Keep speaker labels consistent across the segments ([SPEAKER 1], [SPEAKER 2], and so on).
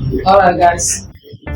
[SPEAKER 1] Alright guys,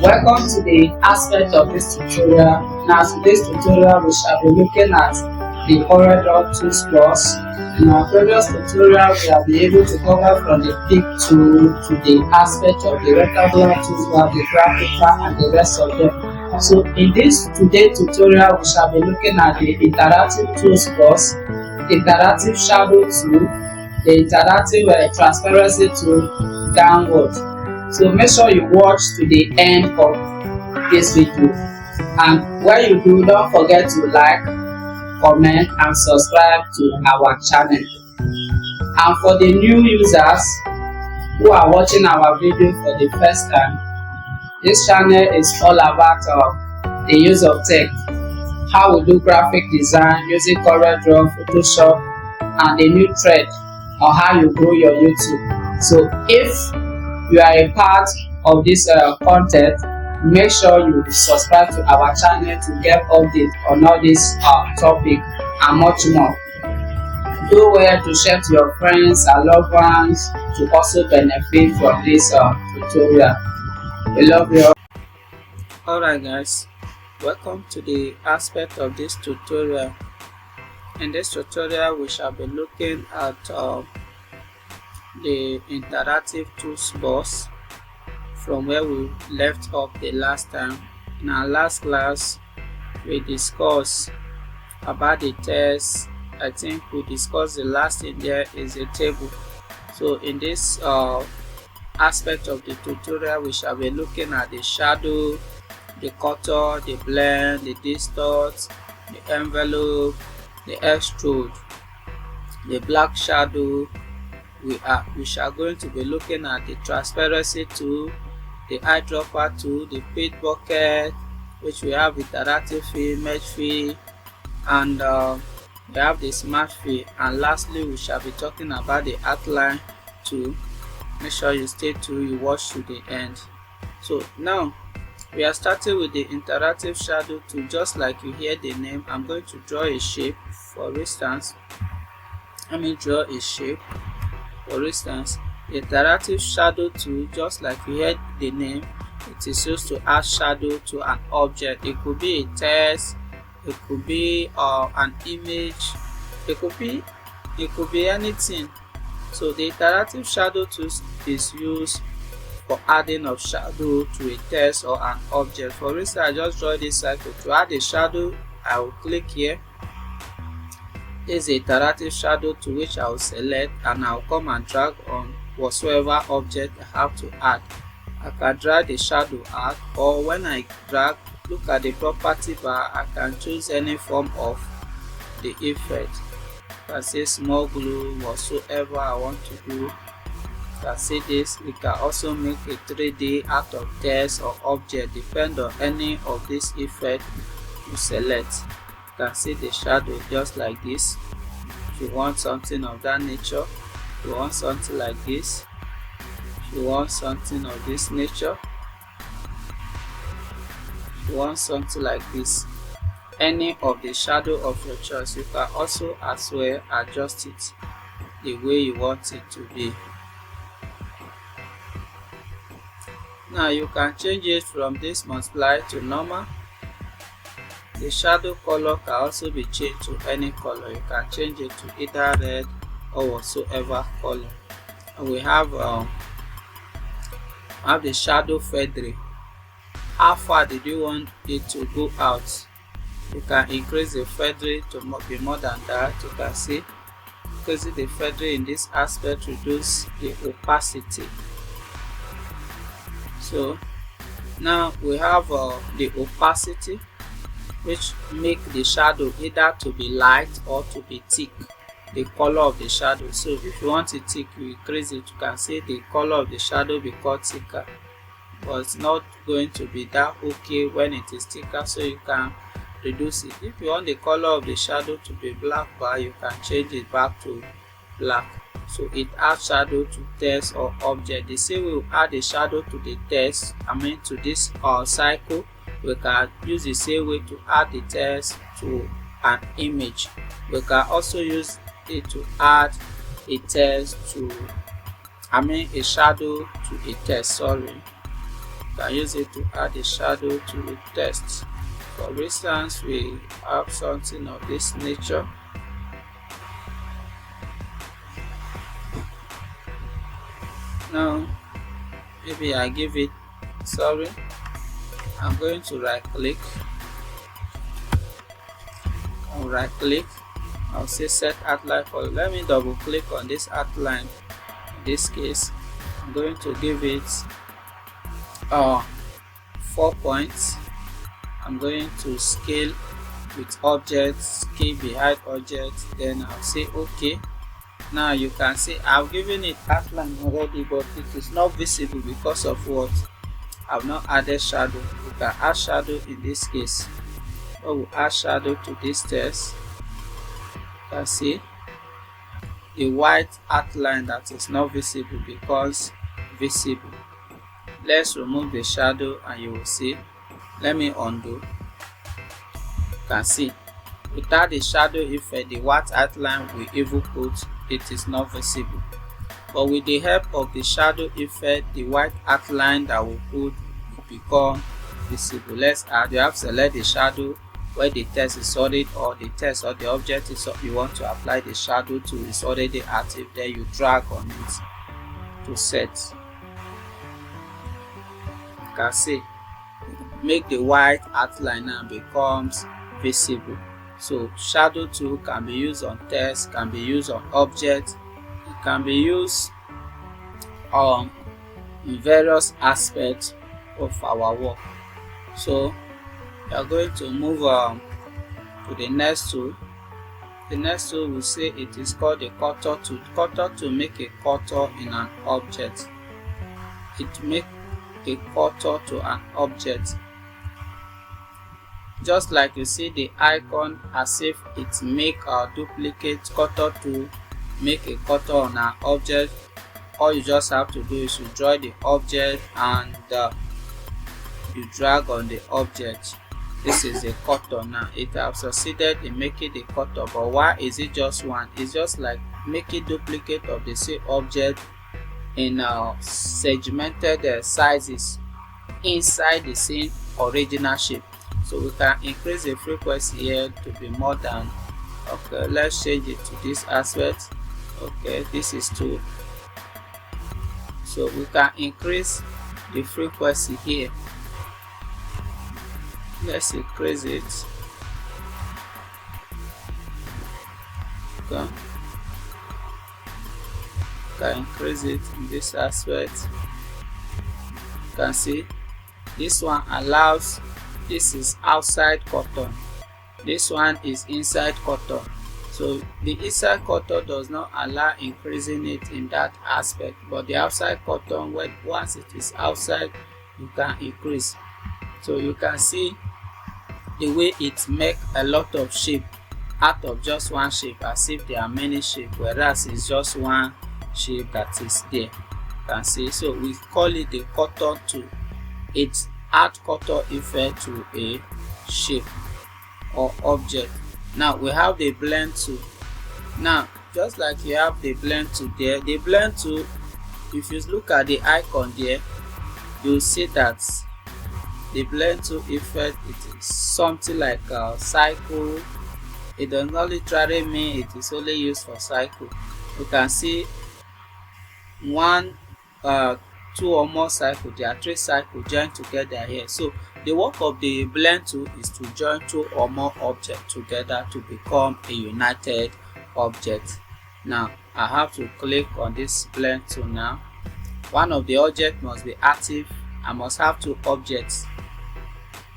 [SPEAKER 1] welcome to the aspect of this tutorial. Now today's tutorial we shall be looking at the CorelDRAW Tools Plus. In our previous tutorial we have been able to cover from the pick tool to the aspect of the rectangular toolbar, the graphical and the rest of them. So in this today tutorial we shall be looking at the interactive tools plus, the interactive shadow tool, the interactive transparency tool downward. So make sure you watch to the end of this video, and when you do, don't forget to like, comment and subscribe to our channel. And for the new users who are watching our video for the first time, this channel is all about the use of tech, how we do graphic design using CorelDRAW, Photoshop and the new trend on how you grow your YouTube. So if you are a part of this content, make sure you subscribe to our channel to get updates on all this topic and much more. Do well to share to your friends and loved ones to also benefit from this tutorial. We love you all. Alright guys, welcome to the aspect of this tutorial. In this tutorial we shall be looking at the interactive tools box from where we left off the last time. In our last class we discussed about the test. I think we discussed the last thing there is a table. So in this aspect of the tutorial we shall be looking at the shadow, the cutter, the blend, the distort, the envelope, the extrude, the black shadow. We shall going to be looking at the transparency tool, the eyedropper tool, the paint bucket, which we have interactive fill, merge fill, and we have the smart fill. And lastly we shall be talking about the outline tool. Make sure you stay tuned, you watch to the end. So now we are starting with the interactive shadow tool. Just like you hear the name, I'm going to draw a shape. For instance, let me draw a shape. For instance, the interactive shadow tool, just like you heard the name, it is used to add shadow to an object. It could be a text, it could be an image, it could be anything. So the interactive shadow tool is used for adding of shadow to a text or an object. For instance, I just draw this circle. To add a shadow, I will click here. This is the interactive shadow to which I will select, and I will come and drag on whatsoever object I have to add. I can drag the shadow out, or when I drag, look at the property bar, I can choose any form of the effect. I can say small glue, whatsoever I want to do. I can say this. We can also make a 3D out of text or object, depend on any of this effect you select. You can see the shadow just like this. If you want something of that nature, if you want something like this, if you want something of this nature, if you want something like this, any of the shadow of your choice. You can also as well adjust it the way you want it to be. Now you can change it from this multiply to normal. The shadow color can also be changed to any color. You can change it to either red or whatsoever color. And we have the shadow feathering. How far did you want it to go out? You can increase the feathering to be more than that. You can see increasing the feathering in this aspect reduce the opacity. So now we have the opacity, which make the shadow either to be light or to be thick, the color of the shadow. So if you want it thick, you increase it. You can see the color of the shadow become thicker, but it's not going to be that okay when it is thicker, so you can reduce it. If you want the color of the shadow to be black bar, you can change it back to black. So it adds shadow to text or object. The same way we add a shadow to the text, to this cycle, we can use the same way to add the text to an image. We can also use it to add a text to a shadow to a text, sorry. You can use it to add a shadow to the text. For instance, we have something of this nature. Now maybe I give it, I'm going to right click. I'll say set outline for you. Let me double click on this outline. In this case, I'm going to give it 4 points. I'm going to scale with objects, scale behind objects, then I'll say OK. Now you can see I've given it outline already, but it is not visible because of what? I've not added shadow. You can add shadow in this case. So we'll add shadow to this text. You can see the white outline that is not visible becomes visible. Let's remove the shadow and you will see. Let me undo. You can see without the shadow effect, the white outline we even put, it is not visible. But with the help of the shadow effect, the white outline that we put will become visible. Let's add. You have to select the shadow where the text is solid, or the text or the object is you want to apply the shadow to is already active. Then you drag on it to set. You can see make the white outline now becomes visible. So shadow tool can be used on text, can be used on objects, it can be used in various aspects of our work. So we are going to move to the next tool. The next tool will say it is called the cutter tool. Cutter to make a cutter in an object. It make a cutter to an object. Just like you see the icon as if it make a duplicate cutter to make a cutter on an object. All you just have to do is to draw the object and you drag on the object. This is a cutter now. It has succeeded in making the cutter, but why is it just one? It's just like making duplicate of the same object in segmented sizes inside the same original shape. So we can increase the frequency here to be more than, okay, let's change it to this aspect. Okay, this is 2. So we can increase the frequency here. Let's increase it. Okay, can increase it in this aspect. You can see this one allows, this is outside cutter, this one is inside cutter. So the inside cutter does not allow increasing it in that aspect, but the outside cutter, when once it is outside, you can increase. So you can see the way it make a lot of shape out of just one shape, as if there are many shapes, whereas it's just one shape that is there. You can see. So we call it the cutter tool. It add cutter effect to a shape or object. Now we have the blend tool. Now just like you have the blend tool there, the blend tool, if you look at the icon there, you'll see that the blend tool effect, it is something like a cycle. It does not literally mean it is only used for cycle. You can see 1, 2 or more cycles. There are 3 cycles joined together here. So the work of the blend tool is to join 2 or more objects together to become a united object. Now I have to click on this blend tool. Now one of the objects must be active. I must have 2 objects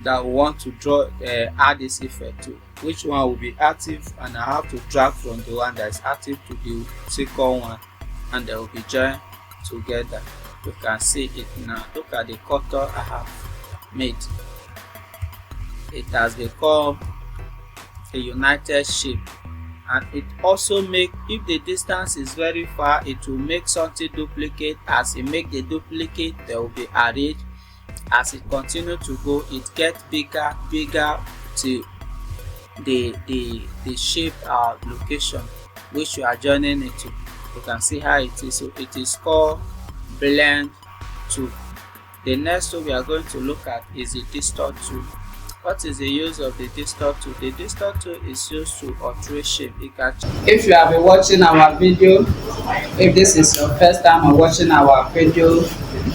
[SPEAKER 1] that we want to draw, add this effect to. Which one will be active, and I have to drag from the one that is active to the second one, and they will be joined together. You can see it now. Look at the cutter I have made. It has become a united shape, and it also make, if the distance is very far, it will make something duplicate. As it make the duplicate, they will be arranged. As it continue to go, it gets bigger to the shape location which you are joining it to. You can see how it is. So it is called blend tool. The next tool we are going to look at is the distort tool. What is the use of the distort tool? The distort tool is used to alter shape. If you have been watching our video, if this is your first time on watching our video,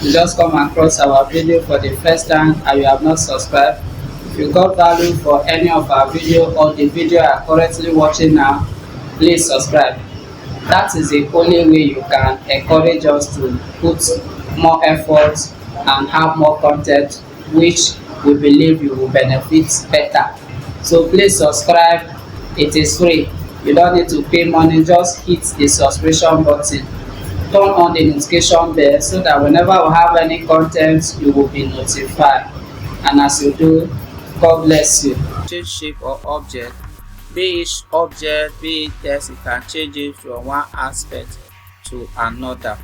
[SPEAKER 1] you just come across our video for the first time and you have not subscribed, if you got value for any of our video or the video you are currently watching now, please subscribe. That is the only way you can encourage us to put more effort and have more content which we believe you will benefit better. So please subscribe. It is free. You don't need to pay money, just hit the subscription button. Turn on the notification bell so that whenever we have any content, you will be notified. And as you do, God bless you. Change shape or object. Be it object, be it text, you can change it from one aspect to another.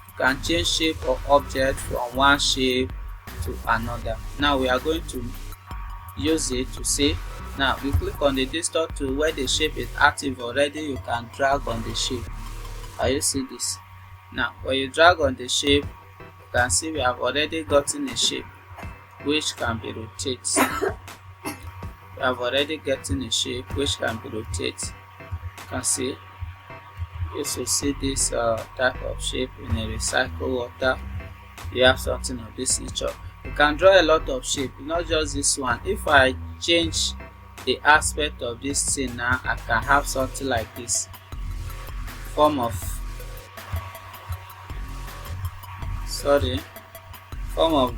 [SPEAKER 1] You can change shape or object from one shape to another. Now we are going to use it to see. Now we click on the distort tool. Where the shape is active already, you can drag on the shape. Can you see this? Now when you drag on the shape, you can see we have already gotten a shape which can be rotated. We have already gotten a shape which can be rotated. You can see, you should see this type of shape in a recycled water. You have something of this nature. You can draw a lot of shape, not just this one. If I change the aspect of this thing now, I can have something like this form of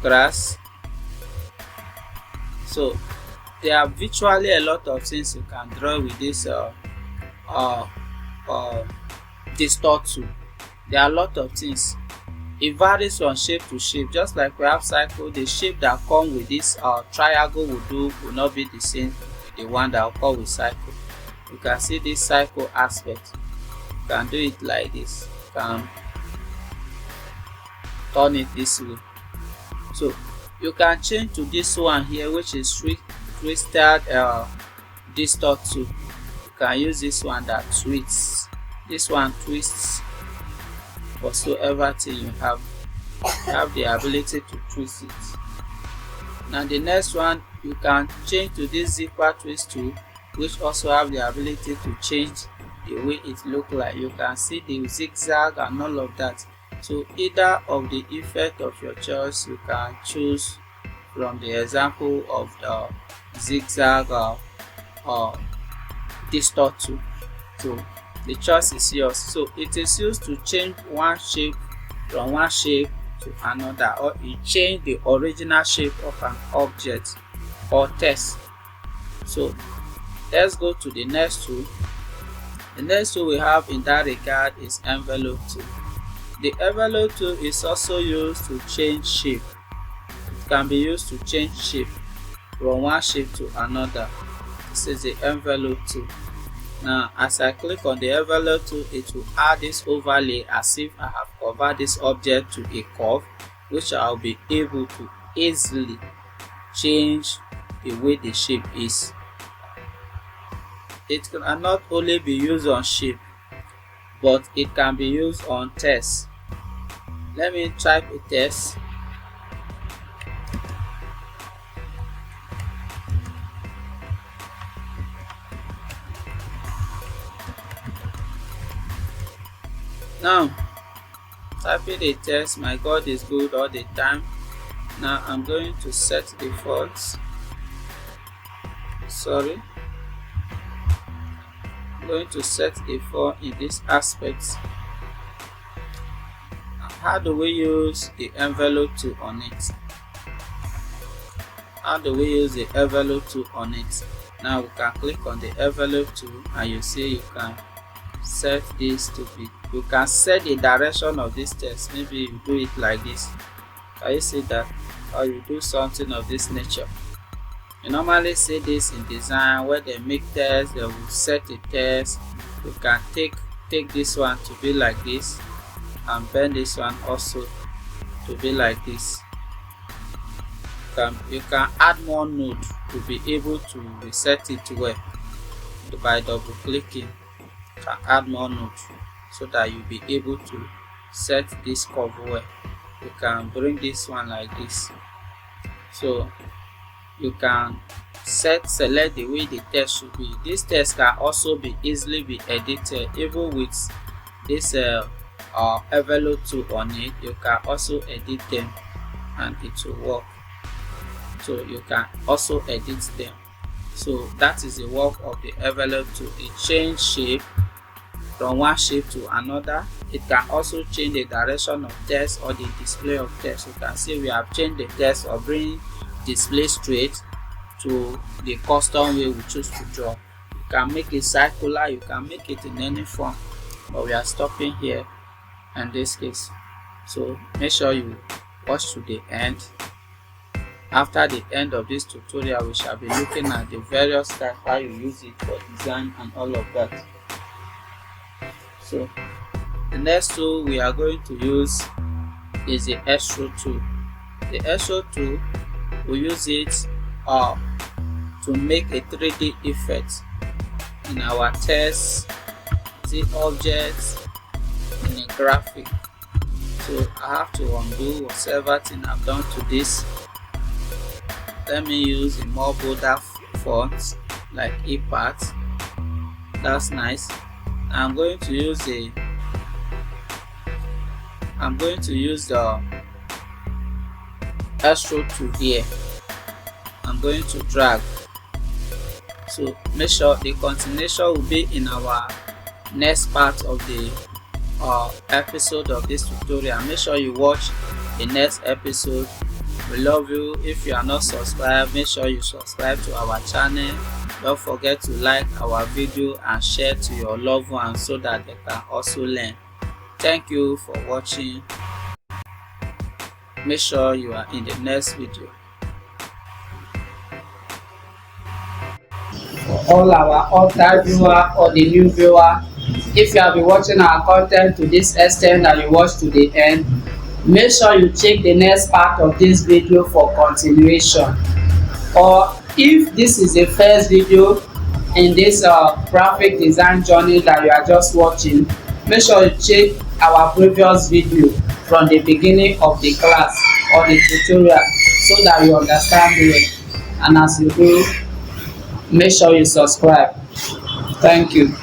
[SPEAKER 1] grass. So there are virtually a lot of things you can draw with this distort tool. There are a lot of things. It varies from shape to shape. Just like we have cycle, the shape that come with this triangle will not be the same with the one that will come with cycle. You can see this cycle aspect. You can do it like this. You can turn it this way. So you can change to this one here, which is twisted distort tool. You can use this one that twists. This one twists whatsoever thing you have the ability to twist it. Now the next one, you can change to this zipper twist tool, which also have the ability to change the way it look like. You can see the zigzag and all of that. So either of the effect of your choice, you can choose from the example of the zigzag or distort tool. So the choice is yours. So it is used to change one shape from one shape to another, or you change the original shape of an object or text. So let's go to the next tool. The next tool we have in that regard is envelope tool. The envelope tool is also used to change shape. It can be used to change shape from one shape to another. This is the envelope tool. Now as I click on the envelope tool, it will add this overlay as if I have covered this object to a curve, which I'll be able to easily change the way the shape is. It can not only be used on shape, but it can be used on text. Let me type a text. Now typing a text, my God is good all the time. Now I'm going to set the fonts. I'm going to set a font in this aspect. How do we use the envelope tool on it? Now we can click on the envelope tool and you see you can set this to be, you can set the direction of this text. Maybe you do it like this. Can you see that? Or you do something of this nature. You normally see this in design where they make text, they will set a text. You can take this one to be like this and bend this one also to be like this. You can add more node to be able to reset it well. By double clicking, you can add more node so that you'll be able to set this curve well. you can bring this one like this. So you can select the way the text should be. This text can also be easily be edited even with this envelope tool on it. You can also edit them and it will work. So you can also edit them. So that is the work of the envelope tool. It change shape from one shape to another. It can also change the direction of text or the display of text. You can see we have changed the text or bring display straight to the custom way we choose to draw. You can make it circular, you can make it in any form, but we are stopping here in this case. So make sure you watch to the end. After the end of this tutorial, we shall be looking at the various types, how you use it for design and all of that. So the next tool we are going to use is the extrude tool. The extrude tool, we use it to make a 3D effect in our text, the objects, in a graphic. So I have to undo whatever thing I've done to this. Let me use a more bolder font like ePart. That's nice. I'm going to use the extrude tool here. I'm going to drag. So make sure the continuation will be in our next part of the episode of this tutorial. Make sure you watch the next episode. We love you. If you are not subscribed, make sure you subscribe to our channel. Don't forget to like our video and share to your loved ones so that they can also learn. Thank you for watching. Make sure you are in the next video. For all our old-time viewer or the new viewer, if you have been watching our content to this extent and you watch to the end, make sure you check the next part of this video for continuation. Or if this is the first video in this graphic design journey that you are just watching, make sure you check our previous video from the beginning of the class or the tutorial so that you understand it. And as you do, make sure you subscribe. Thank you.